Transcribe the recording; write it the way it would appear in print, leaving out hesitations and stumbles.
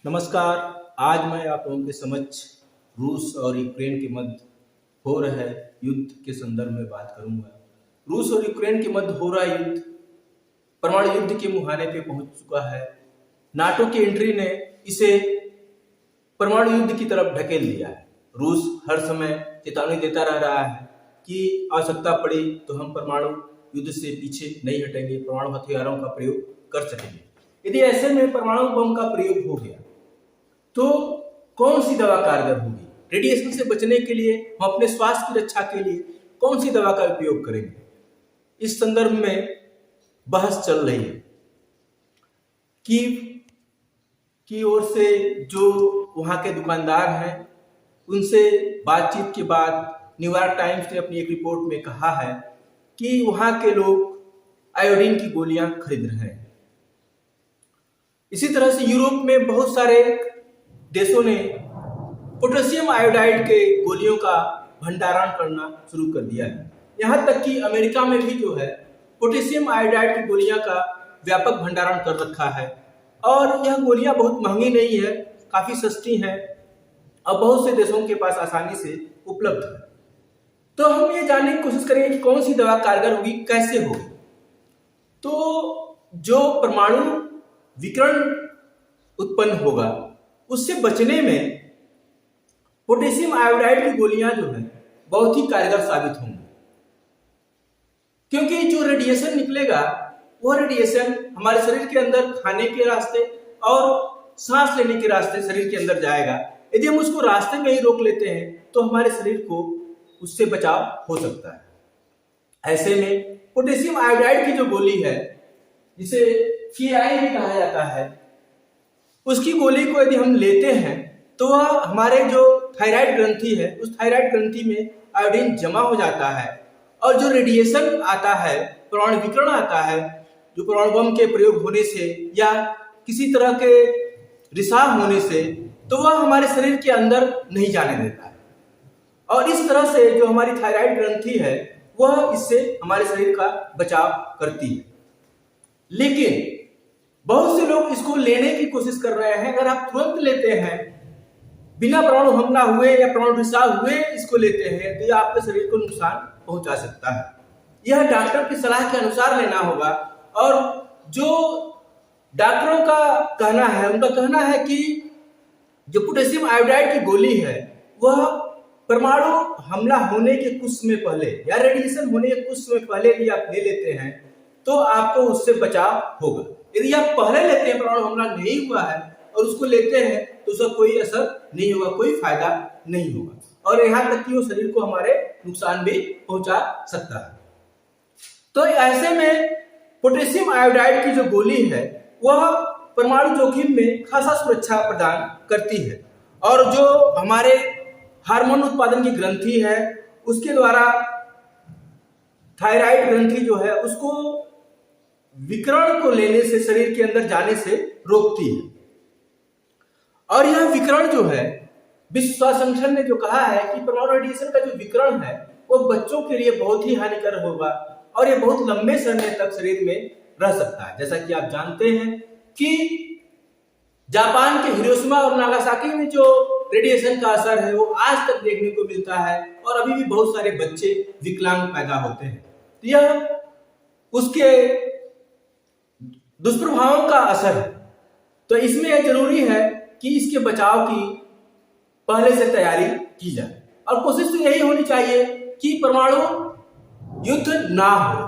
नमस्कार। आज मैं आप लोगों के समक्ष रूस और यूक्रेन के मध्य हो रहे युद्ध के संदर्भ में बात करूंगा। रूस और यूक्रेन के मध्य हो रहा युद्ध परमाणु युद्ध के मुहाने पे पहुंच चुका है। नाटो की एंट्री ने इसे परमाणु युद्ध की तरफ ढकेल दिया है। रूस हर समय चेतावनी देता रह रहा है कि आवश्यकता पड़ी तो हम परमाणु युद्ध से पीछे नहीं हटेंगे, परमाणु हथियारों का प्रयोग कर सकेंगे। यदि ऐसे में परमाणु बम का प्रयोग हो गया तो कौन सी दवा कारगर होगी? रेडिएशन से बचने के लिए, हम अपने स्वास्थ्य की रक्षा के लिए कौन सी दवा का उपयोग करेंगे? इस संदर्भ में बहस चल रही है। कीव की ओर से जो वहां के दुकानदार हैं, उनसे बातचीत के बाद न्यूयॉर्क टाइम्स ने अपनी एक रिपोर्ट में कहा है कि वहां के लोग आयोडीन की गोलियां खरीद रहे हैं। इसी तरह से यूरोप में बहुत सारे देशों ने पोटेशियम आयोडाइड के गोलियों का भंडारण करना शुरू कर दिया है। यहाँ तक कि अमेरिका में भी जो है पोटेशियम आयोडाइड की गोलियां का व्यापक भंडारण कर रखा है। और यह गोलियां बहुत महंगी नहीं है, काफी सस्ती हैं और बहुत से देशों के पास आसानी से उपलब्ध है। तो हम ये जानने की कोशिश करेंगे कि कौन सी दवा कारगर होगी, कैसे होगी। तो जो परमाणु विकिरण उत्पन्न होगा उससे बचने में पोटेशियम आयोडाइड की गोलियां जो है बहुत ही कारगर साबित होंगी, क्योंकि जो रेडिएशन निकलेगा वह रेडिएशन हमारे शरीर के अंदर खाने के रास्ते और सांस लेने के रास्ते शरीर के अंदर जाएगा। यदि हम उसको रास्ते में ही रोक लेते हैं तो हमारे शरीर को उससे बचाव हो सकता है। ऐसे में पोटेशियम आयोडाइड की जो गोली है, जिसे FeAI भी कहा जाता है, उसकी गोली को यदि हम लेते हैं तो वह हमारे जो थायराइड ग्रंथि है, उस थायराइड ग्रंथि में आयोडीन जमा हो जाता है और जो रेडिएशन आता है, परमाणु विकिरण आता है, जो परमाणु बम के प्रयोग होने से या किसी तरह के रिसाव होने से, तो वह हमारे शरीर के अंदर नहीं जाने देता है। और इस तरह से जो हमारी थायराइड ग्रंथि है वह इससे हमारे शरीर का बचाव करती है। लेकिन बहुत से लोग इसको लेने की कोशिश कर रहे हैं। अगर आप तुरंत लेते हैं, बिना परमाणु हमला हुए या परमाणु रिसाव हुए इसको लेते हैं, तो यह आपके शरीर को नुकसान पहुंचा सकता है। यह डॉक्टर की सलाह के अनुसार लेना होगा। और जो डॉक्टरों का कहना है, उनका कहना है कि जो पोटेशियम आयोडाइड की गोली है वह परमाणु हमला होने के कुछ समय पहले या रेडिएशन होने के कुछ समय पहले भी आप ले लेते हैं तो आपको उससे बचाव होगा। यदि आप पहले लेते हैं, परमाणु हमला नहीं हुआ है और उसको लेते हैं, तो उसका कोई असर नहीं होगा, कोई फायदा नहीं होगा और यहाँ तक कि वो शरीर को हमारे नुकसान भी पहुंचा सकता है। तो ऐसे में पोटेशियम आयोडाइड की जो गोली है वह परमाणु जोखिम में खासा सुरक्षा प्रदान करती है। और जो हमारे हार्मोन उत्पादन की ग्रंथि है, उसके द्वारा थायराइड ग्रंथि जो है उसको विकिरण को लेने से, शरीर के अंदर जाने से रोकती है। और यह विकिरण जो है, विश्व स्वास्थ्य संगठन ने जो कहा है कि परमाणु रेडिएशन का जो विकिरण है वो बच्चों के लिए बहुत ही हानिकारक होगा और ये बहुत लंबे समय तक शरीर में रह सकता है। जैसा कि आप जानते हैं कि जापान के हिरोशिमा और नागासाकी में जो रेडिएशन का असर है वो आज तक देखने को मिलता है और अभी भी बहुत सारे बच्चे विकलांग पैदा होते हैं। तो यह उसके दुष्प्रभावों का असर है। तो इसमें यह जरूरी है कि इसके बचाव की पहले से तैयारी की जाए और कोशिश तो यही होनी चाहिए कि परमाणु युद्ध ना हो।